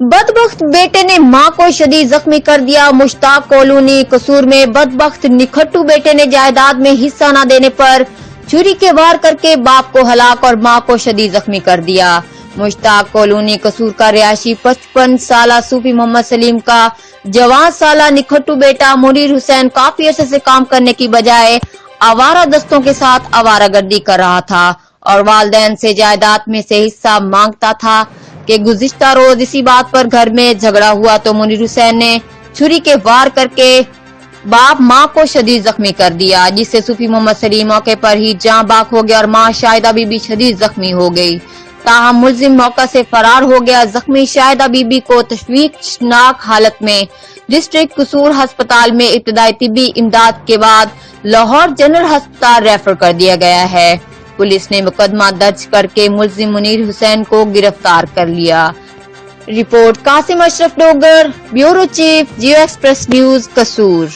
बदबख्त बेटे ने मां को शदीद जख्मी कर दिया। मुश्ताक कॉलोनी कसूर में बदबख्त निखट्टू बेटे ने जायदाद में हिस्सा न देने पर छुरी के वार करके बाप को हलाक और मां को शदीद जख्मी कर दिया। मुश्ताक कॉलोनी कसूर का रिहायशी 55 साला सूफी मोहम्मद सलीम का जवान साला निखट्टू बेटा मुनीर हुसैन काफी अरसे से काम करने की बजाय आवारा दस्तों के साथ आवारागर्दी कर रहा था और वालिदैन से जायदाद में से हिस्सा मांगता था कि गुज़िश्ता रोज इसी बात पर घर में झगड़ा हुआ तो मुनीर हुसैन ने छुरी के वार करके बाप मां को शदीद जख्मी कर दिया, जिससे सूफी मोहम्मद सलीम मौके पर ही जाँ बाक हो गया और मां शाहिदा बीबी शदीद जख्मी हो गई। ताहम मुलजिम मौका से फरार हो गया। जख्मी शाहिदा बीबी को तशवीशनाक हालत में डिस्ट्रिक्ट कसूर अस्पताल में इब्तदाई तिब्बी इमदाद के बाद लाहौर जनरल अस्पताल रेफर कर दिया गया है। पुलिस ने मुकदमा दर्ज करके मुलजिम मुनीर हुसैन को गिरफ्तार कर लिया। Report Qasim Ashraf Dogar, bureau chief, Geo express news, कसूर।